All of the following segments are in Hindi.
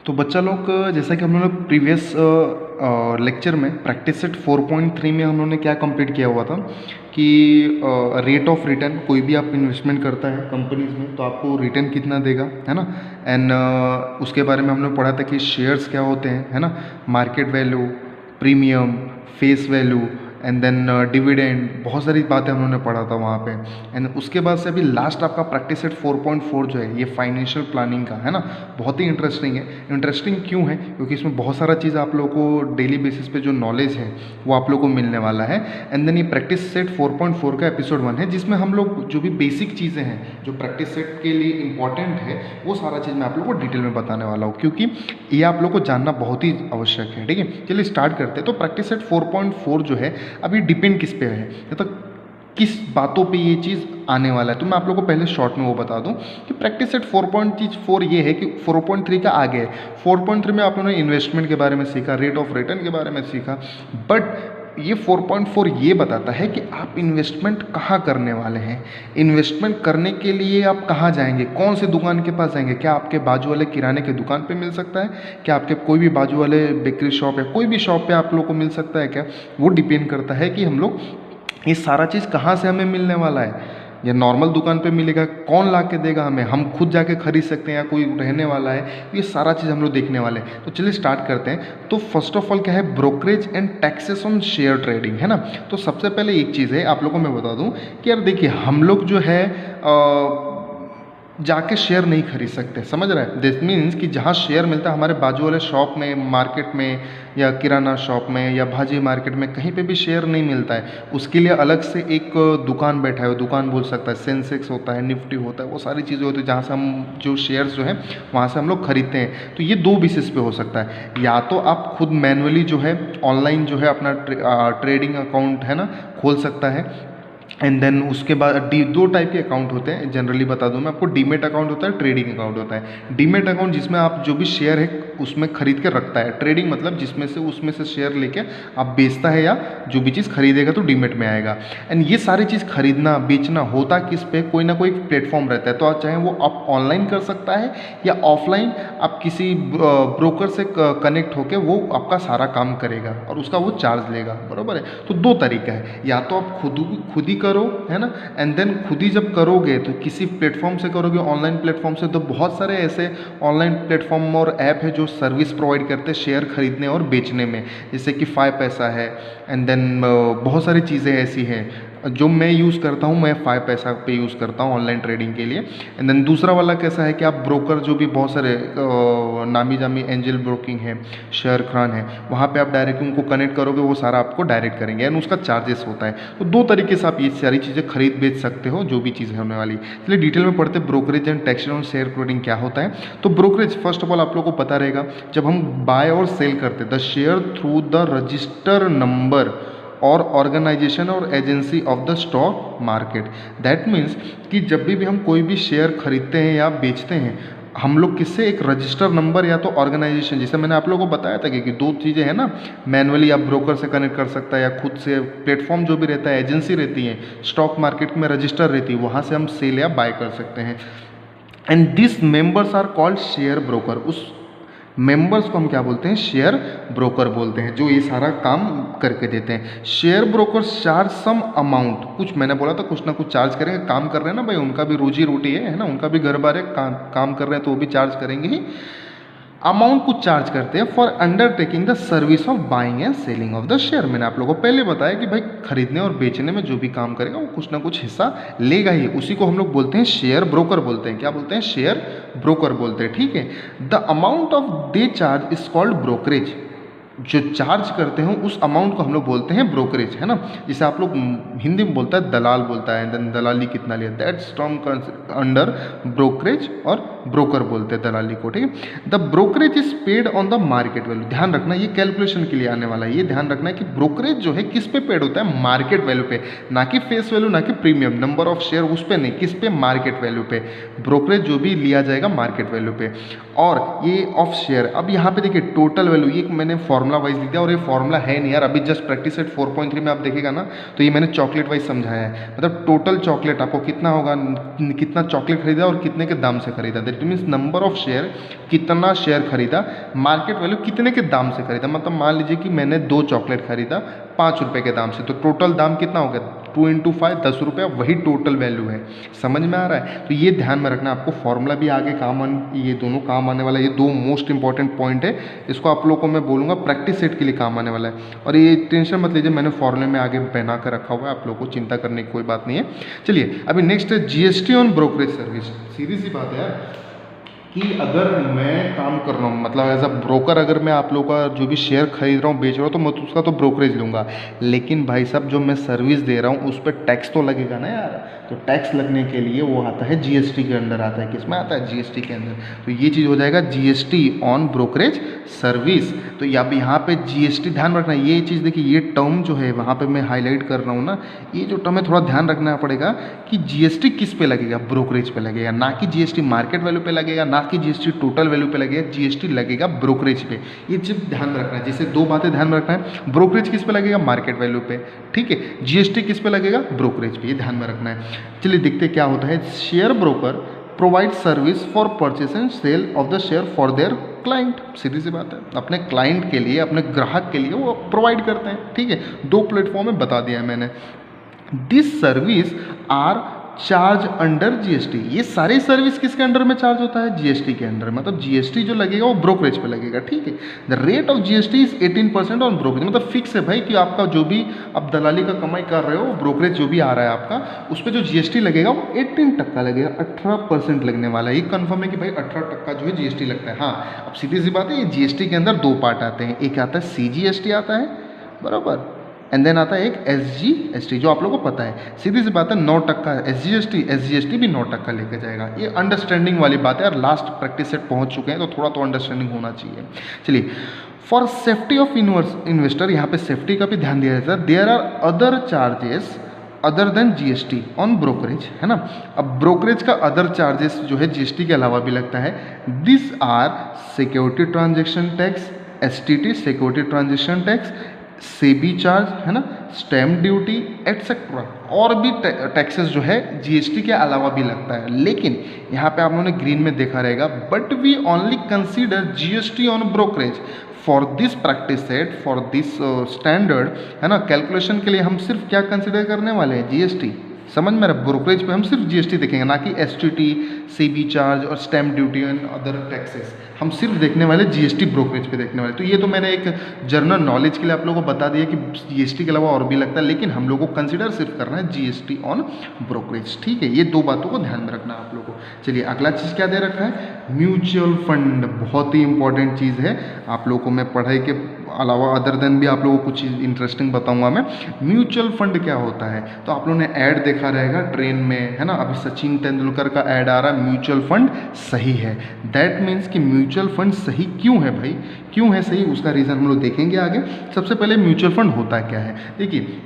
तो बच्चा लोग जैसा कि हम लोगों ने प्रीवियस लेक्चर में प्रैक्टिस सेट 4.3 में हम लोगों ने क्या कंप्लीट किया हुआ था कि रेट ऑफ रिटर्न, कोई भी आप इन्वेस्टमेंट करता है कंपनीज में तो आपको रिटर्न कितना देगा, है ना। एंड उसके बारे में हमने पढ़ा था कि शेयर्स क्या होते हैं, है ना। Market value, premium, face value and then dividend, बहुत सारी बातें हम लोगों ने पढ़ा था वहाँ पे। एंड उसके बाद से अभी लास्ट आपका प्रैक्टिस सेट 4.4 जो है ये फाइनेंशियल प्लानिंग का है ना। बहुत ही इंटरेस्टिंग है। इंटरेस्टिंग क्यों है? क्योंकि इसमें बहुत सारा चीज़ आप लोगों को डेली बेसिस पे जो नॉलेज है वो आप लोगों को मिलने वाला है। एंड देन ये प्रैक्टिस सेट 4.4 का एपिसोड 1 है, जिसमें हम लोग जो भी बेसिक चीज़ें हैं जो प्रैक्टिस सेट के लिए इंपॉर्टेंट है वो सारा चीज़ मैं आप लोग को डिटेल में बताने वाला हूँ, क्योंकि ये आप लोग को जानना बहुत ही आवश्यक है। ठीक है, चलिए स्टार्ट करते हैं। तो प्रैक्टिस सेट 4.4 जो है अभी डिपेंड किस पे है, तो किस बातों पे ये चीज़ आने वाला है, तो मैं आप लोगों को पहले शॉर्ट में वो बता दूं कि प्रैक्टिस सेट 4.4 ये है कि 4.3 का आगे है। 4.3 में आप लोगों ने इन्वेस्टमेंट के बारे में सीखा, रेट ऑफ रिटर्न के बारे में सीखा, बट ये 4.4 ये बताता है कि आप इन्वेस्टमेंट कहाँ करने वाले हैं। इन्वेस्टमेंट करने के लिए आप कहाँ जाएंगे, कौन से दुकान के पास जाएंगे। क्या आपके बाजू वाले किराने के दुकान पे मिल सकता है, क्या आपके कोई भी बाजू वाले बेकरी शॉप है, कोई भी शॉप पे आप लोग को मिल सकता है क्या। वो डिपेंड करता है कि हम लोग ये सारा चीज़ कहाँ से हमें मिलने वाला है। या नॉर्मल दुकान पे मिलेगा, कौन ला के देगा हमें, हम खुद जाके खरीद सकते हैं या कोई रहने वाला है, ये सारा चीज़ हम लोग देखने वाले हैं। तो चलिए स्टार्ट करते हैं। तो फर्स्ट ऑफ ऑल क्या है, brokerage and taxes on share trading, है ना। तो सबसे पहले एक चीज़ है आप लोगों को मैं बता दूं कि यार देखिए हम लोग जो है जाके शेयर नहीं खरीद सकते, समझ रहे हैं। दिस मीन्स कि जहाँ शेयर मिलता है हमारे बाजू वाले शॉप में, मार्केट में या किराना शॉप में या भाजी मार्केट में, कहीं पे भी शेयर नहीं मिलता है। उसके लिए अलग से एक दुकान बैठा है, दुकान बोल सकता है, सेंसेक्स होता है, निफ्टी होता है, वो सारी चीज़ें होती है जहाँ से हम जो शेयर्स जो है वहाँ से हम लोग खरीदते हैं। तो ये दो बेसिस पे हो सकता है, या तो आप खुद मैनुअली जो है ऑनलाइन जो है अपना ट्रेडिंग अकाउंट है ना खोल सकता है। एंड देन उसके बाद दो टाइप के अकाउंट होते हैं, जनरली बता दूं मैं आपको। डीमेट अकाउंट होता है, ट्रेडिंग अकाउंट होता है। डीमेट अकाउंट जिसमें आप जो भी शेयर है उसमें खरीद के रखता है, ट्रेडिंग मतलब जिसमें से उसमें से शेयर लेके आप बेचता है या जो भी चीज़ खरीदेगा तो डीमेट में आएगा। एंड ये सारी चीज़ खरीदना बेचना होता किस पे, कोई ना कोई प्लेटफॉर्म रहता है। तो चाहे वो आप ऑनलाइन कर सकता है या ऑफलाइन आप किसी ब्रोकर से कनेक्ट होकर वो आपका सारा काम करेगा और उसका वो चार्ज लेगा, बराबर है। तो दो तरीका है, या तो आप खुद ही करो, है ना। एंड देन खुद ही जब करोगे तो किसी प्लेटफॉर्म से करोगे, ऑनलाइन प्लेटफॉर्म से, तो बहुत सारे ऐसे ऑनलाइन प्लेटफॉर्म और ऐप है जो सर्विस प्रोवाइड करते हैं शेयर खरीदने और बेचने में, जैसे कि 5 पैसा है। एंड देन बहुत सारी चीज़ें ऐसी हैं जो मैं यूज़ करता हूँ। मैं 5 पैसा पे यूज़ करता हूँ ऑनलाइन ट्रेडिंग के लिए। एंड देन दूसरा वाला कैसा है कि आप ब्रोकर, जो भी बहुत सारे नामी जामी एंजल ब्रोकिंग है, शेयर खान है, वहाँ पे आप डायरेक्ट उनको कनेक्ट करोगे, वो सारा आपको डायरेक्ट करेंगे एंड उसका चार्जेस होता है। तो दो तरीके से आप ये सारी चीज़ें खरीद बेच सकते हो, जो भी चीज़ है होने वाली। इसलिए डिटेल में पढ़ते brokerage and taxes on share trading क्या होता है। तो ब्रोकरेज फर्स्ट ऑफ ऑल आप लोग को पता रहेगा, जब हम बाय और सेल करते the share through the register number और ऑर्गेनाइजेशन और agency of the stock market. That means कि जब भी हम कोई भी शेयर खरीदते हैं या बेचते हैं, हम लोग किससे, एक रजिस्टर नंबर या तो ऑर्गेनाइजेशन, जैसे मैंने आप लोगों को बताया था कि दो चीज़ें हैं ना, मैनुअली आप ब्रोकर से कनेक्ट कर सकता है या खुद से प्लेटफॉर्म जो भी रहता है, एजेंसी रहती है, स्टॉक मार्केट में रजिस्टर रहती है, वहाँ से हम सेल या बाय कर सकते हैं। And this members are called share broker. उस मेंबर्स को हम क्या बोलते हैं, शेयर ब्रोकर बोलते हैं, जो ये सारा काम करके देते हैं। Share broker charge some amount, कुछ मैंने बोला था कुछ ना कुछ चार्ज करेंगे, काम कर रहे हैं ना भाई, उनका भी रोजी रोटी है ना, उनका भी घर बार है, काम कर रहे हैं तो वो भी चार्ज करेंगे ही। अमाउंट कुछ चार्ज करते हैं for undertaking the service of buying and selling of the share. मैंने आप लोगों को पहले बताया कि भाई खरीदने और बेचने में जो भी काम करेगा वो कुछ ना कुछ हिस्सा लेगा ही, उसी को हम लोग बोलते हैं शेयर ब्रोकर बोलते हैं। क्या बोलते हैं, शेयर ब्रोकर बोलते हैं, ठीक है। The amount of they charge is called brokerage. जो चार्ज करते हैं उस अमाउंट को हम लोग बोलते हैं ब्रोकरेज, है ना। जिसे आप लोग हिंदी में बोलता है दलाल बोलता है, देन दलाली कितना लिया, दैट्स टर्म अंडर ब्रोकरेज और ब्रोकर बोलते हैं दलाली को, ठीक है। The brokerage is paid on the market value. ध्यान रखना, ये कैलकुलेशन के लिए आने वाला है, ये ध्यान रखना है कि ब्रोकरेज जो है किस पे पेड होता है, मार्केट वैल्यू पे, ना कि फेस वैल्यू, ना कि प्रीमियम नंबर ऑफ शेयर, उस पे नहीं, किस पे, मार्केट वैल्यू पे। ब्रोकरेज जो भी लिया जाएगा मार्केट वैल्यू पे। और ये ऑफ शेयर, अब यहाँ पे देखिए टोटल वैल्यू, ये मैंने फॉर्मूला फॉर्मूला वाइज लिख दिया, और ये फॉर्मूला है नहीं यार, अभी जस्ट प्रैक्टिस सेट 4.3 में आप देखिएगा ना तो ये मैंने चॉकलेट वाइज समझाया है, मतलब टोटल चॉकलेट आपको कितना होगा, कितना चॉकलेट खरीदा और कितने के दाम से खरीदा, that means number of share, कितना शेयर खरीदा, मार्केट वैल्यू कितने के दाम से खरीदा, मतलब मान लीजिए कि मैंने 2 चॉकलेट खरीदा 5 रुपये के दाम से, तो टोटल दाम कितना हो गया, 2 × 5 10 रुपये, वही टोटल वैल्यू है। समझ में आ रहा है? तो ये ध्यान में रखना, आपको फॉर्मूला भी आगे ये दोनों काम आने वाला है, ये 2 मोस्ट इंपॉर्टेंट पॉइंट है, इसको आप लोगों को मैं बोलूँगा प्रैक्टिस सेट के लिए काम आने वाला है। और ये टेंशन मत लीजिए, मैंने फॉर्मूले में आगे बना कर रखा हुआ है, आप लोगों को चिंता करने की कोई बात नहीं है। चलिए अभी नेक्स्ट है जीएसटी ऑन ब्रोकरेज सर्विस। सीधी सी बात है यार कि अगर मैं काम कर रहा हूँ, मतलब एज अ ब्रोकर, अगर मैं आप लोगों का जो भी शेयर खरीद रहा हूँ, बेच रहा हूँ, तो मैं उसका तो ब्रोकरेज लूँगा, लेकिन भाई साहब जो मैं सर्विस दे रहा हूँ उस पर टैक्स तो लगेगा ना यार। तो टैक्स लगने के लिए वो आता है जीएसटी के अंदर, आता है किस में आता है, जीएसटी के अंदर। तो ये चीज़ हो जाएगा जीएसटी ऑन ब्रोकरेज सर्विस। तो यहाँ पे जीएसटी ध्यान रखना, ये चीज़ देखिए, ये टर्म जो है वहाँ पे मैं हाईलाइट कर रहा हूँ ना, ये जो टर्म है थोड़ा ध्यान रखना पड़ेगा कि जीएसटी किस पे लगेगा, ब्रोकरेज पे लगेगा, ना कि जीएसटी मार्केट वैल्यू पे लगेगा, ना कि जीएसटी टोटल वैल्यू पे लगेगा, जीएसटी लगेगा ब्रोकरेज पे। ये चीज़ ध्यान में रखना है, जैसे 2 बातें ध्यान में रखना है, ब्रोकरेज किस पे लगेगा, मार्केट वैल्यू पे, ठीक है, जीएसटी किस पे लगेगा, ब्रोकरेज पे, ये ध्यान में रखना है। चलिए देखते क्या होता है। Share broker provide service for purchase and sale of the share for their client. सीधी सी बात है, अपने क्लाइंट के लिए, अपने ग्राहक के लिए वो प्रोवाइड करते हैं, ठीक है। 2 प्लेटफॉर्म में बता दिया है मैंने। This service are charge under GST. ये सारी सर्विस किसके अंडर में चार्ज होता है, जीएसटी के अंडर, मतलब जीएसटी जो लगेगा वो ब्रोकरेज पे लगेगा, ठीक है। The rate of GST is 18% on brokerage, मतलब फिक्स है भाई कि आपका जो भी आप दलाली का कमाई कर रहे हो, ब्रोकरेज जो भी आ रहा है आपका, उस पर जो जीएसटी लगेगा वो 18% लगेगा, 18% लगने वाला है। ये कन्फर्म है कि भाई 18% जो है जीएसटी लगता है। हाँ, अब सीधी सी बात है, ये जीएसटी के अंदर 2 पार्ट आते हैं, एक आता है सीजीएसटी आता है, बराबर, एंड देन आता है एक एसजीएसटी, जो आप लोगों को पता है। सीधी सी बात है, 9% एसजीएसटी भी 9% लेके जाएगा। ये अंडरस्टैंडिंग वाली बात है यार, लास्ट प्रैक्टिस सेट पहुंच चुके हैं तो थोड़ा तो अंडरस्टैंडिंग होना चाहिए। चलिए, फॉर सेफ्टी ऑफ इन्वेस्टर, यहाँ पे सेफ्टी का भी ध्यान दिया जाता है। There are other charges other than GST on brokerage, है ना। अब ब्रोकरेज का अदर चार्जेस जो है जीएसटी के अलावा भी लगता है। This are security transaction tax, STT security transaction tax, SEBI charge, है ना, स्टैम्प ड्यूटी एटसेट्रा, और भी टैक्सेस जो है जीएसटी के अलावा भी लगता है। लेकिन यहाँ पे आप लोगों ने ग्रीन में देखा रहेगा, but we only consider GST on brokerage for this practice set, for this standard, है ना। कैलकुलेशन के लिए हम सिर्फ क्या कंसीडर करने वाले हैं, जीएसटी। समझ में रहा, ब्रोकरेज पे हम सिर्फ जीएसटी देखेंगे, ना कि एसटीटी, सीबी चार्ज और stamp duty and other taxes. हम सिर्फ देखने वाले जीएसटी ब्रोकरेज पे देखने वाले। तो ये तो मैंने एक जनरल नॉलेज के लिए आप लोगों को बता दिया कि जीएसटी के अलावा और भी लगता है, लेकिन हम लोगों को कंसिडर सिर्फ करना है जीएसटी ऑन ब्रोकरेज, ठीक है। ये 2 बातों को ध्यान में रखना है आप लोगों को। चलिए अगला चीज़ क्या दे रखा है, म्यूचुअल फंड, बहुत ही इंपॉर्टेंट चीज़ है आप लोगों को। मैं पढ़ाई के अलावा अदर देन भी आप लोगों को कुछ चीज़ इंटरेस्टिंग बताऊंगा मैं। म्यूचुअल फंड क्या होता है, तो आप लोगों ने ऐड देखा रहेगा ट्रेन में, है ना, अभी सचिन तेंदुलकर का ऐड आ रहा है, म्यूचुअल फंड सही है। दैट मीन्स कि म्यूचुअल फंड सही क्यों है भाई, क्यों है सही, उसका रीज़न हम लोग देखेंगे आगे। सबसे पहले म्यूचुअल फंड होता क्या है, देखिए।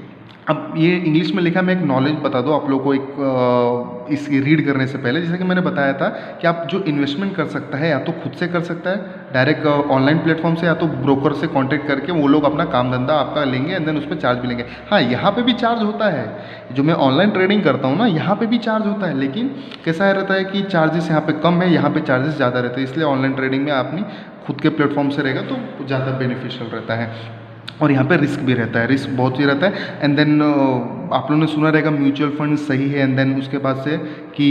अब ये इंग्लिश में लिखा, मैं एक नॉलेज बता दूँ आप लोगों को, एक इसकी रीड करने से पहले, जैसा कि मैंने बताया था कि आप जो इन्वेस्टमेंट कर सकता है, या तो खुद से कर सकता है डायरेक्ट ऑनलाइन प्लेटफॉर्म से, या तो ब्रोकर से कांटेक्ट करके वो लोग अपना काम धंधा आपका लेंगे, एंड देन उस पर चार्ज भी लेंगे। हाँ, यहाँ पे भी चार्ज होता है, जो मैं ऑनलाइन ट्रेडिंग करता हूँ ना, यहाँ पे भी चार्ज होता है, लेकिन कैसा रहता है कि चार्जेस यहाँ पे कम है, यहाँ पे चार्जेस ज़्यादा रहते हैं। इसलिए ऑनलाइन ट्रेडिंग में आपने खुद के प्लेटफॉर्म से रहेगा तो ज़्यादा बेनिफिशियल रहता है। और यहाँ पे रिस्क भी रहता है, रिस्क बहुत ही रहता है। एंड देन आप लोगों ने सुना रहेगा म्यूचुअल फंड सही है, एंड देन उसके बाद से कि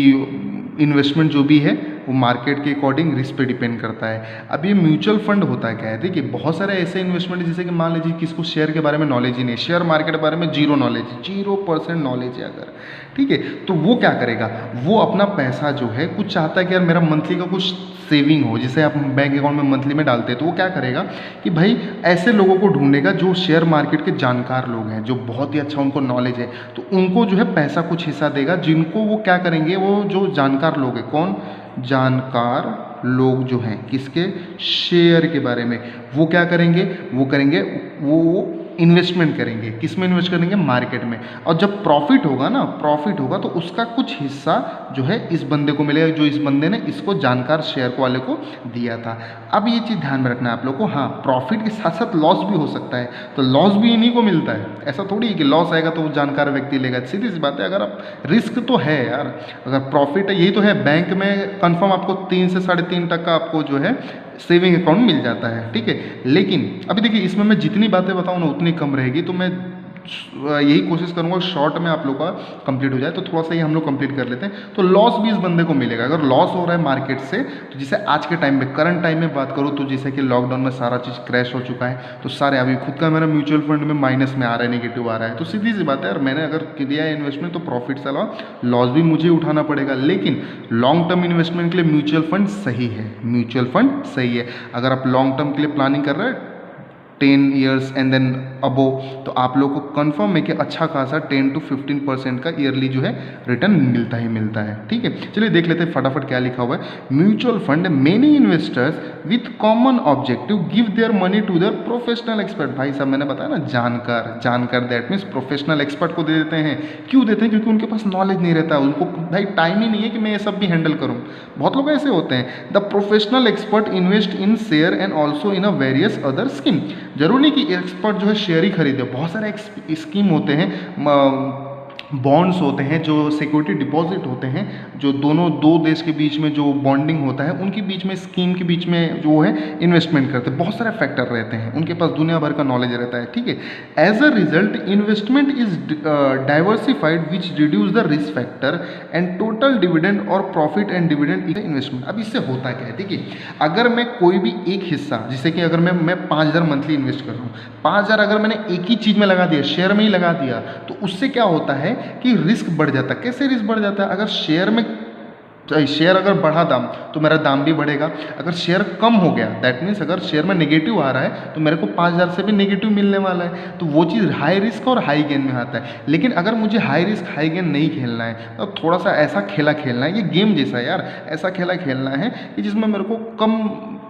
इन्वेस्टमेंट जो भी है वो मार्केट के अकॉर्डिंग रिस्क पे डिपेंड करता है। अब ये म्यूचुअल फंड होता क्या है, देखिए बहुत सारे ऐसे इन्वेस्टमेंट, जैसे कि मान लीजिए किसको शेयर के बारे में नॉलेज ही नहीं, शेयर मार्केट के बारे में जीरो नॉलेज, 0% नॉलेज है अगर, ठीक है, तो वो क्या करेगा, वो अपना पैसा जो है कुछ चाहता है कि यार मेरा मंथली का कुछ सेविंग हो, जिसे आप बैंक अकाउंट में मंथली में डालते हैं, तो वो क्या करेगा कि भाई ऐसे लोगों को ढूंढेगा जो शेयर मार्केट के जानकार लोग हैं, जो बहुत ही अच्छा उनको नॉलेज है, तो उनको जो है पैसा कुछ हिस्सा देगा, जिनको वो क्या करेंगे, वो जो जानकार लोग हैं, कौन, जानकार लोग जो हैं किसके, शेयर के बारे में, वो क्या करेंगे, वो करेंगे, वो इन्वेस्टमेंट करेंगे। किस में इन्वेस्ट करेंगे? मार्केट में। और जब प्रॉफिट होगा ना, प्रॉफिट होगा तो उसका कुछ हिस्सा जो है इस बंदे को मिलेगा, जो इस बंदे ने इसको जानकार शेयर वाले को दिया था। अब ये चीज़ ध्यान में रखना है आप लोग को। हाँ, प्रॉफिट के साथ साथ लॉस भी हो सकता है, तो लॉस भी इन्हीं को मिलता है। ऐसा थोड़ी है कि लॉस आएगा तो वो जानकार व्यक्ति लेगा। सीधी सी बात है, अगर आप रिस्क तो है यार, अगर प्रॉफिट है, यही तो है, बैंक में कन्फर्म आपको 3 से 3.5% आपको जो है सेविंग अकाउंट मिल जाता है, ठीक है। लेकिन अभी देखिए, इसमें मैं जितनी बातें बताऊँ ना उतनी कम रहेगी, तो मैं यही कोशिश करूँगा शॉर्ट में आप लोग का कंप्लीट हो जाए। तो थोड़ा सा ये हम लोग कंप्लीट कर लेते हैं। तो लॉस भी इस बंदे को मिलेगा। अगर लॉस हो रहा है मार्केट से, तो जैसे आज के टाइम में, करंट टाइम में बात करूँ, तो जैसे कि लॉकडाउन में सारा चीज़ क्रैश हो चुका है, तो सारे अभी खुद का मेरा म्यूचुअल फंड में माइनस में आ रहा है, नेगेटिव आ रहा है। तो सीधी सी बात है यार, मैंने अगर किया है इन्वेस्टमेंट, तो प्रॉफिट से अलावा लॉस भी मुझे उठाना पड़ेगा। लेकिन लॉन्ग टर्म इन्वेस्टमेंट के लिए म्यूचुअल फंड सही है, म्यूचुअल फंड सही है। अगर आप लॉन्ग टर्म के लिए प्लानिंग कर रहे हैं 10 ईयर्स एंड देन अबो, तो आप लोग को कंफर्म है कि अच्छा खासा 10 to 15% का ईयरली जो है रिटर्न मिलता ही मिलता है, ठीक है। चलिए देख लेते हैं फटाफट क्या लिखा हुआ है। Mutual fund many investors with common objective give their money to their professional expert. भाई साहब, मैंने बताया ना, जानकार दैट मीन्स प्रोफेशनल एक्सपर्ट को दे देते हैं। क्यों देते हैं? क्योंकि उनके पास नॉलेज नहीं रहता, उनको भाई टाइम ही नहीं है कि मैं ये सब भी हैंडल करूँ। बहुत लोग ऐसे होते हैं। The professional expert invest in share and also in a various other scheme. जरूरी नहीं कि एक्सपर्ट जो है शेयर ही खरीदे, बहुत सारे स्कीम होते हैं, बॉन्ड्स होते हैं, जो सिक्योरिटी डिपॉजिट होते हैं, जो दो देश के बीच में जो बॉन्डिंग होता है, उनके बीच में, स्कीम के बीच में जो है इन्वेस्टमेंट करते हैं। बहुत सारे फैक्टर रहते हैं, उनके पास दुनिया भर का नॉलेज रहता है, ठीक है। As a result investment is diversified which reduce the risk factor and total dividend और profit and dividend is investment. अब इससे होता क्या है, ठीक है। अगर मैं कोई भी एक हिस्सा, जैसे कि अगर मैं 5,000 मंथली इन्वेस्ट कर रहा हूँ, 5,000 अगर मैंने एक ही चीज़ में लगा दिया, शेयर में ही लगा दिया, तो उससे क्या होता है कि रिस्क बढ़ जाता है। कैसे रिस्क बढ़ जाता है? अगर शेयर अगर बढ़ा दाम, तो मेरा दाम भी बढ़ेगा। अगर शेयर कम हो गया, दैट मीन्स अगर शेयर में नेगेटिव आ रहा है, तो मेरे को 5,000 से भी नेगेटिव मिलने वाला है। तो वो चीज़ हाई रिस्क और हाई गेन में आता है। लेकिन अगर मुझे हाई रिस्क हाई गेन नहीं खेलना है, तो थोड़ा सा ऐसा खेला खेलना है, ये गेम जैसा है यार, ऐसा खेला खेलना है कि जिसमें मेरे को कम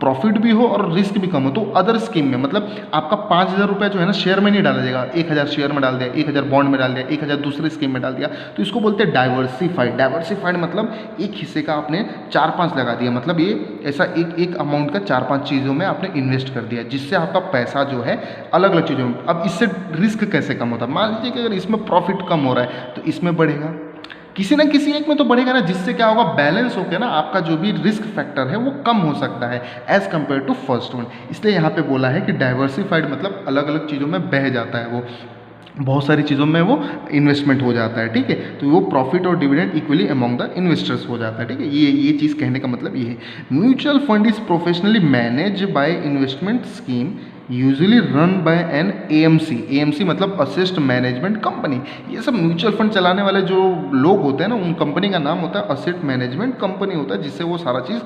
प्रॉफिट भी हो और रिस्क भी कम हो। तो अदर स्कीम में, मतलब आपका 5,000 रुपये जो है ना, शेयर में नहीं डाला जाएगा। 1,000 शेयर में डाल दिया, 1,000 बॉन्ड में डाल दिया, 1,000 दूसरे स्कीम में डाल दिया, तो इसको बोलते हैं डाइवर्सिफाइड मतलब एक हिस्से का आपने 4-5 लगा दिया। मतलब ये ऐसा एक अमाउंट का 4-5 चीज़ों में आपने इन्वेस्ट कर दिया, जिससे आपका पैसा जो है अलग अलग चीज़ों में। अब इससे रिस्क कैसे कम होता है? मान लीजिए कि अगर इसमें प्रॉफिट कम हो रहा है, तो इसमें बढ़ेगा, किसी ना किसी एक में तो बढ़ेगा ना, जिससे क्या होगा, बैलेंस होकर ना आपका जो भी रिस्क फैक्टर है वो कम हो सकता है as compare to first one. इसलिए यहाँ पे बोला है कि डाइवर्सिफाइड मतलब अलग अलग चीज़ों में बह जाता है, वो बहुत सारी चीज़ों में वो इन्वेस्टमेंट हो जाता है, ठीक है। तो वो प्रॉफिट और dividend equally among the investors हो जाता है, ठीक है। ये चीज़ कहने का मतलब ये है। Mutual fund is professionally manage by investment scheme usually run by an AMC मतलब असिस्ट मैनेजमेंट कंपनी। ये सब म्यूचुअल फंड चलाने वाले जो लोग होते हैं ना, उन कंपनी का नाम होता है असिस्ट मैनेजमेंट कंपनी होता है, जिससे वो सारा चीज़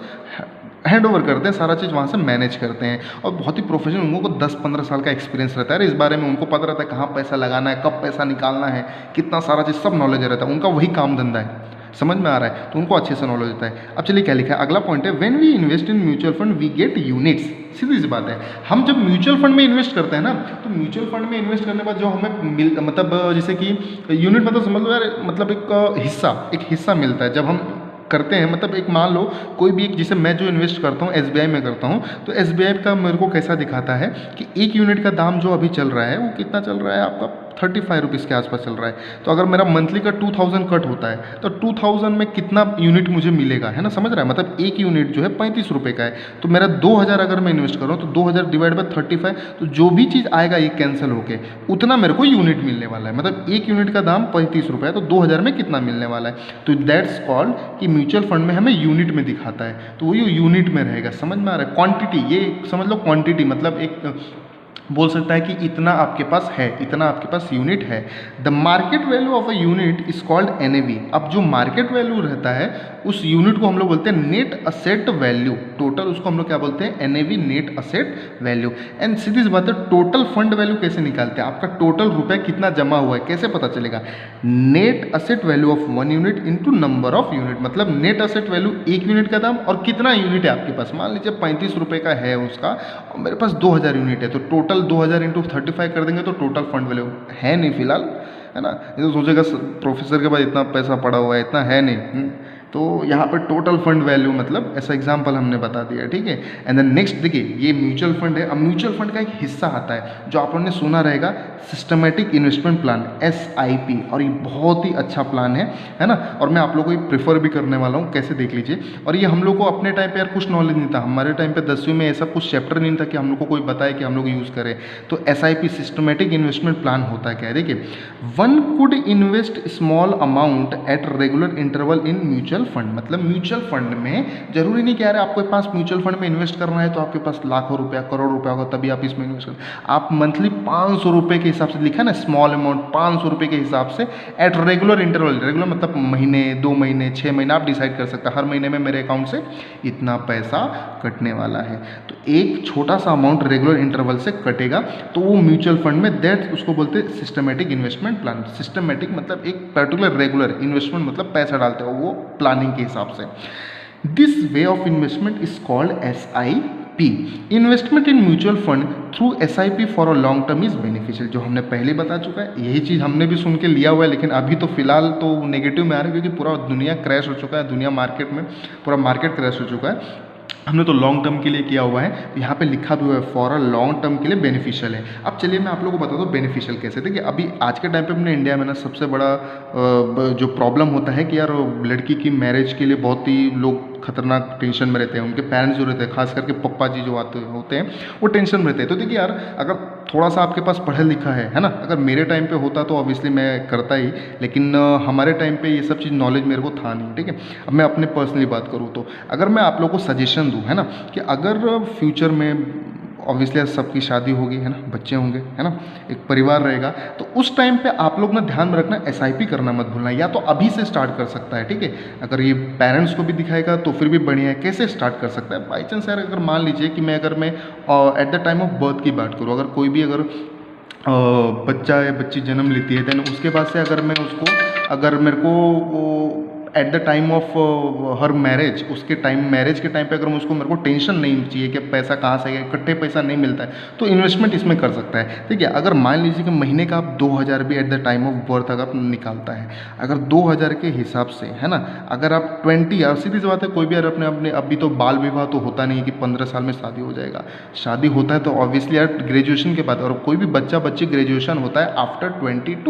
हैंड ओवर करते हैं, सारा चीज़ वहाँ से मैनेज करते हैं। और बहुत ही प्रोफेशनल, उनको 10-15 साल का एक्सपीरियंस रहता है इस बारे में। उनको पता रहता है कहाँ पैसा लगाना है, कब पैसा निकालना है, कितना सारा चीज़, सब नॉलेज रहता है। उनका वही काम धंधा है, समझ में आ रहा है, तो उनको अच्छे से नॉलेज होता है। अब चलिए क्या लिखा है, अगला पॉइंट है, when we invest in mutual fund we get units. सीधी सी बात है, हम जब म्यूचुअल फंड में इन्वेस्ट करते हैं ना, तो म्यूचुअल फंड में इन्वेस्ट करने के बाद जो हमें मतलब जैसे कि यूनिट मतलब समझ लो यार, मतलब एक हिस्सा मिलता है जब हम करते हैं। मतलब एक मान लो कोई भी एक, जैसे मैं जो इन्वेस्ट करता हूँ एसबीआई में करता हूँ, तो एसबीआई का मेरे को कैसा दिखाता है कि एक यूनिट का दाम जो अभी चल रहा है वो कितना चल रहा है आपका, 35 रुपीज़ के आसपास चल रहा है। तो अगर मेरा मंथली का 2000 कट होता है, तो 2000 में कितना यूनिट मुझे मिलेगा, है ना, समझ रहा है। मतलब एक यूनिट जो है 35 रुपये का है, तो मेरा 2000 अगर मैं इन्वेस्ट कर रहा हूँ, तो 2000 डिवाइड बाय 35, तो जो भी चीज़ आएगा ये कैंसिल होके उतना मेरे को यूनिट मिलने वाला है। मतलब एक यूनिट का दाम 35 रुपये है, तो 2000 में कितना मिलने वाला है। तो दैट्स कॉल्ड कि म्यूचुअल फंड में हमें यूनिट में दिखाता है, तो वो यूनिट में रहेगा, समझ में आ रहा है। क्वांटिटी, ये समझ लो क्वांटिटी, मतलब एक बोल सकता है कि इतना आपके पास है, इतना आपके पास यूनिट है। The market value of a unit is called NAV. अब जो मार्केट वैल्यू रहता है उस यूनिट को हम लोग बोलते हैं नेट असेट वैल्यू। टोटल उसको हम लोग क्या बोलते हैं, NAV, net asset value. And सीधी सी बात है, टोटल फंड वैल्यू कैसे निकालते हैं, आपका टोटल रुपया कितना जमा हुआ है कैसे पता चलेगा, net asset value of one unit into number of unit. मतलब नेट असेट वैल्यू एक यूनिट का दाम और कितना यूनिट है आपके पास। मान लीजिए 35 रुपये का है उसका और मेरे पास 2000 यूनिट है, तो टोटल टोटल 2000 इंटू 35 कर देंगे तो टोटल फंड वैल्यू है नहीं फिलहाल, है ना। ये तो सोचेगा प्रोफेसर के पास इतना पैसा पड़ा हुआ है, इतना है नहीं। तो यहाँ पर टोटल फंड वैल्यू मतलब ऐसा एग्जांपल हमने बता दिया, ठीक है। एंड देन नेक्स्ट देखिए, ये म्यूचुअल फंड है। अब म्यूचुअल फंड का एक हिस्सा आता है जो आप लोगों ने सुना रहेगा, सिस्टमेटिक इन्वेस्टमेंट प्लान, SIP, और ये बहुत ही अच्छा प्लान है ना। और मैं आप लोगों को ये प्रेफर भी करने वाला हूँ, कैसे देख लीजिए। और ये हम लोग को अपने टाइम पे यार कुछ नॉलेज नहीं था, हमारे टाइम पे 10वीं में ऐसा कुछ चैप्टर नहीं था कि हम लोग को कोई बताए कि हम लोग यूज़ करें। तो SIP सिस्टमेटिक इन्वेस्टमेंट प्लान होता है क्या है, देखिए, one could invest small amount at regular interval in mutual fund. मतलब म्यूचुअल फंड में जरूरी नहीं कि यार आपके पास म्यूचुअल फंड में इन्वेस्ट करना है तो आपके पास लाखों रुपया, करोड़ रुपया होगा तभी आप इसमें इन्वेस्ट करें। आप मंथली 500 रुपये के हिसाब से, लिखा है ना स्मॉल अमाउंट, 500 रुपये के हिसाब से एट रेगुलर इंटरवल, रेगुलर मतलब महीने, 2 महीने, 6 महीने, आप डिसाइड कर सकते हैं हर महीने में मेरे अकाउंट से इतना पैसा कटने वाला है। तो एक छोटा सा अमाउंट रेगुलर इंटरवल से कटेगा तो वो म्यूचुअल फंड में, दैट उसको बोलते हैं सिस्टमेटिक इन्वेस्टमेंट प्लान। सिस्टमेटिक मतलब एक पर्टिकुलर, रेगुलर इन्वेस्टमेंट मतलब पैसा डालते हो वो प्लानिंग के हिसाब से। This way of investment is called SIP। Investment in mutual fund through SIP for a long term is beneficial, जो हमने पहले बता चुका है। यही चीज़ हमने भी सुन के लिया हुआ है, लेकिन अभी तो फिलहाल तो नेगेटिव में आ रहा है क्योंकि पूरा दुनिया क्रैश हो चुका है, दुनिया मार्केट में पूरा मार्केट क्रैश हो चुका है। हमने तो लॉन्ग टर्म के लिए किया हुआ है, यहाँ पे लिखा भी हुआ है फॉर अ लॉन्ग टर्म के लिए बेनिफिशियल है। अब चलिए मैं आप लोगों को बता दूँ बेनिफिशियल कैसे। देखिए अभी आज के टाइम पे अपने इंडिया में ना सबसे बड़ा जो प्रॉब्लम होता है कि यार लड़की की मैरिज के लिए बहुत ही लोग खतरनाक टेंशन में रहते हैं, उनके पेरेंट्स जो रहते हैं, खास करके पप्पा जी जो होते हैं वो टेंशन में रहते हैं। तो देखिए यार, अगर थोड़ा सा आपके पास पढ़ा लिखा है ना, अगर मेरे टाइम पे होता तो ऑब्वियसली मैं करता ही, लेकिन हमारे टाइम पे ये सब चीज़ नॉलेज मेरे को था नहीं, ठीक है। अब मैं अपने पर्सनली बात करूँ तो अगर मैं आप लोगों को सजेशन दूँ, है ना, कि अगर फ्यूचर में ऑब्वियसली सबकी शादी होगी, है ना, बच्चे होंगे, है ना, एक परिवार रहेगा, तो उस टाइम पे आप लोग ना ध्यान में रखना SIP करना मत भूलना। या तो अभी से स्टार्ट कर सकता है, ठीक है। अगर ये पेरेंट्स को भी दिखाएगा तो फिर भी बढ़िया है। कैसे स्टार्ट कर सकता है, बाई चांस यार अगर मान लीजिए कि मैं at the time of birth की बात करूँ, अगर कोई भी बच्चा या बच्ची जन्म लेती है, देन उसके बाद से अगर मैं उसको, अगर मेरे को at the time of her marriage, उसके टाइम, मैरिज के टाइम पे अगर उसको, मेरे को टेंशन नहीं चाहिए कि पैसा कहाँ से है, इकट्ठे पैसा नहीं मिलता है, तो इन्वेस्टमेंट इसमें कर सकता है, ठीक है। अगर मान लीजिए कि महीने का आप 2000 भी at the time of birth अगर निकालता है, अगर 2000 के हिसाब से, है ना, अगर आप 20, यार सीधी सी बात है, कोई भी यार अपने अभी तो बाल विवाह तो होता नहीं है कि 15 साल में शादी हो जाएगा। शादी होता है तो ऑब्वियसली यार ग्रेजुएशन के बाद, और कोई भी बच्चा बच्ची ग्रेजुएशन होता है आफ्टर 22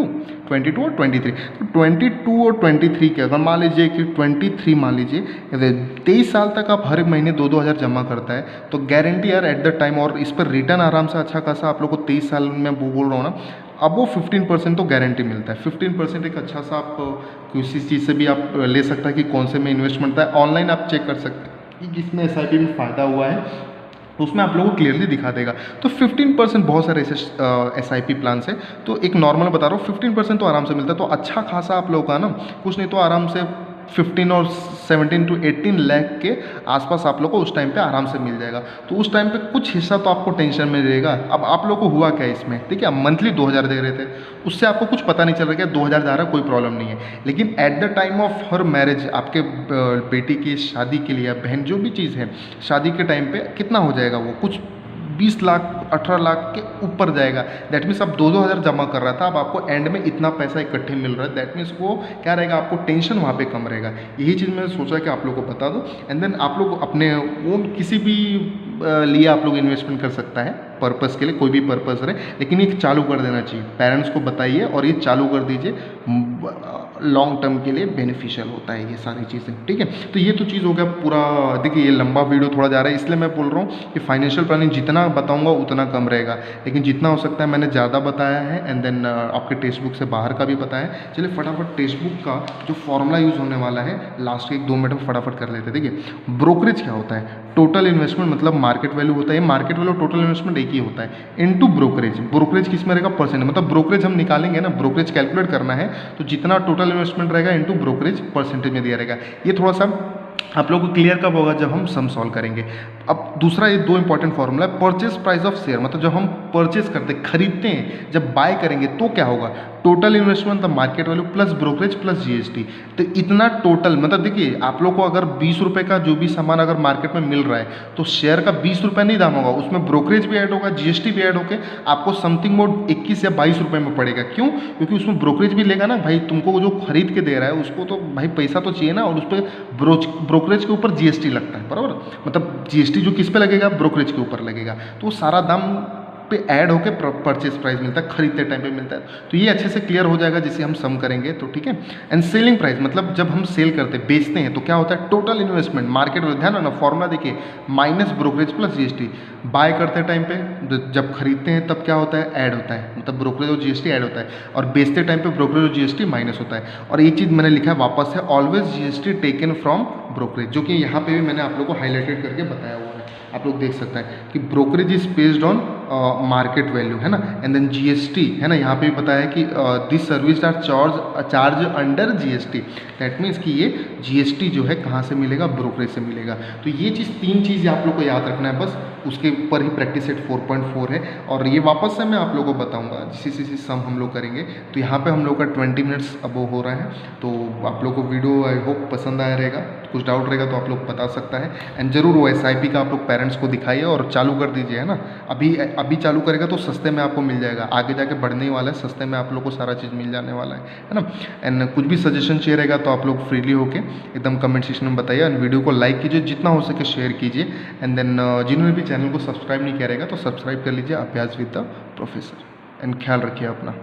और 23। तो 22 और 23 के अगर मान लीजिए कि 23, मान लीजिए 23 साल तक आप हर महीने 2-2 हज़ार जमा करता है, तो गारंटी यार एट द टाइम, और इस पर रिटर्न आराम से अच्छा खासा आप लोग को 23 साल में बोल रहा हूँ ना, अब वो 15% तो गारंटी मिलता है। 15% एक अच्छा सा आप किसी चीज़ से भी आप ले सकता है कि कौन से में इन्वेस्टमेंट है, ऑनलाइन आप चेक कर सकते हैं कि किसमें SIP में फ़ायदा हुआ है, तो उसमें आप लोगों को क्लियरली दिखा देगा। तो 15% बहुत सारे ऐसे SIP प्लान है, तो एक नॉर्मल बता रहा हूँ, 15% तो आराम से मिलता है। तो अच्छा खासा आप लोगों का ना, कुछ नहीं तो आराम से 15 और 17 to 18 लाख के आसपास आप लोग को उस टाइम पे आराम से मिल जाएगा। तो उस टाइम पे कुछ हिस्सा तो आपको टेंशन में रहेगा। अब आप लोग को हुआ क्या इसमें, ठीक है, मंथली 2000 दे रहे थे, उससे आपको कुछ पता नहीं चल रहा कि 2000 जा रहा है, कोई प्रॉब्लम नहीं है। लेकिन at the time of her marriage, आपके बेटी की शादी के लिए, बहन जो भी चीज़ है, शादी के टाइम पे कितना हो जाएगा, वो कुछ 20 लाख 18 लाख के ऊपर जाएगा। दैट मीन्स आप 2-2 हज़ार जमा कर रहा था, अब आपको एंड में इतना पैसा इकट्ठे मिल रहा है। दैट मीन्स वो क्या रहेगा, आपको टेंशन वहाँ पे कम रहेगा। यही चीज़ मैंने सोचा कि आप लोग को बता दो। एंड देन आप लोग अपने ओन किसी भी लिए आप लोग इन्वेस्टमेंट कर सकता है, पर्पस के लिए, कोई भी पर्पस रहे, लेकिन ये चालू कर देना चाहिए। पेरेंट्स को बताइए और ये चालू कर दीजिए, लॉन्ग टर्म के लिए बेनिफिशियल होता है ये सारी चीज़ें, ठीक है। तो ये तो चीज़ हो गया पूरा। देखिए ये लंबा वीडियो थोड़ा जा रहा है, इसलिए मैं बोल रहा हूँ कि फाइनेंशियल प्लानिंग जितना बताऊँगा उतना कम रहेगा, लेकिन जितना हो सकता है मैंने ज़्यादा बताया है। एंड देन आपके टेक्स्ट बुक से बाहर का भी बताया है। चलिए फटाफट टेक्स्ट बुक का जो फॉर्मूला यूज़ होने वाला है लास्ट के 1-2 मिनट में फटाफट कर लेते हैं। देखिए ब्रोकरेज क्या होता है, टोटल इन्वेस्टमेंट मतलब मार्केट वैल्यू होता है, मार्केट वैल्यू टोटल इन्वेस्टमेंट एक ही होता है, इनटू ब्रोकरेज। ब्रोकरेज किस में रहेगा, परसेंट, मतलब ब्रोकरेज हम निकालेंगे ना, ब्रोकरेज कैलकुलेट करना है तो जितना टोटल इन्वेस्टमेंट रहेगा इनटू ब्रोकरेज परसेंटेज में दिया रहेगा। ये थोड़ा सा आप लोगों को क्लियर कब होगा, जब हम सम सॉल्व करेंगे। अब दूसरा ये दो इंपॉर्टेंट फॉर्मूला है, परचेज प्राइस ऑफ शेयर, मतलब जब हम परचेज करते हैं, खरीदते हैं, जब बाय करेंगे तो क्या होगा, total investment the market value plus brokerage plus GST. तो इतना टोटल, मतलब देखिए आप लोग को अगर 20 रुपये का जो भी सामान अगर मार्केट में मिल रहा है तो शेयर का 20 रुपये नहीं दाम होगा, उसमें ब्रोकरेज भी ऐड होगा, जीएसटी भी ऐड होकर आपको समथिंग मोड 21 या 22 रुपये में पड़ेगा। क्यों? क्योंकि उसमें ब्रोकरेज भी लेगा ना भाई, तुमको जो खरीद के दे रहा है उसको तो भाई पैसा तो चाहिए ना, और उस पर ब्रोकरेज के ऊपर जीएसटी लगता है, बराबर। मतलब जीएसटी जो किस पे लगेगा, ब्रोकरेज के ऊपर लगेगा, तो वो सारा दाम पे ऐड होकर परचेज प्राइस मिलता है, खरीदते टाइम पे मिलता है। तो ये अच्छे से क्लियर हो जाएगा जिसे हम सम करेंगे तो, ठीक है। एंड सेलिंग प्राइस, मतलब जब हम सेल करते हैं, बेचते हैं, तो क्या होता है, टोटल इन्वेस्टमेंट मार्केट में, ध्यान रखना फॉर्मूला देखिए, minus brokerage plus GST. Buy करते टाइम पे, जब खरीदते हैं तब क्या होता है, ऐड होता है, मतलब ब्रोकरेज और जीएसटी ऐड होता है, और बेचते टाइम पे ब्रोकरेज और जीएसटी माइनस होता है। और एक चीज़ मैंने लिखा है वापस है, always GST taken from brokerage, जो कि यहाँ पे भी मैंने आप लोग को हाईलाइटेड करके बताया हुआ है, आप लोग देख सकते हैं कि brokerage is based on market value, है ना। एंड देन जीएसटी, है ना, यहाँ पे भी बताया कि this service are charge under GST. That means कि ये जीएसटी जो है कहाँ से मिलेगा, ब्रोकरेज से मिलेगा। तो ये चीज़, तीन चीज़ आप लोग को याद रखना है बस, उसके ऊपर ही प्रैक्टिस सेट 4.4 है। और ये वापस से मैं आप लोगों को बताऊंगा जिसी सम हम लोग करेंगे। तो यहाँ पे हम लोग का 20 मिनट्स अब हो रहा है, तो आप लोग को वीडियो आई होप पसंद आया रहेगा। कुछ डाउट रहेगा तो आप लोग बता सकता है। एंड जरूर वो SIP का आप लोग पेरेंट्स को दिखाइए और चालू कर दीजिए, है ना। अभी चालू करेगा तो सस्ते में आपको मिल जाएगा, आगे जाके बढ़ने ही वाला है, सस्ते में आप लोग को सारा चीज़ मिल जाने वाला है ना। एंड कुछ भी सजेशन चाहिए रहेगा तो आप लोग फ्रीली होके एकदम कमेंट सेक्शन में बताइए। एंड वीडियो को लाइक कीजिए, जितना हो सके शेयर कीजिए। एंड देन जिन्होंने भी चैनल को सब्सक्राइब नहीं किया रहेगा तो सब्सक्राइब कर लीजिए, अभ्यास विद द प्रोफेसर। एंड ख्याल रखिए अपना।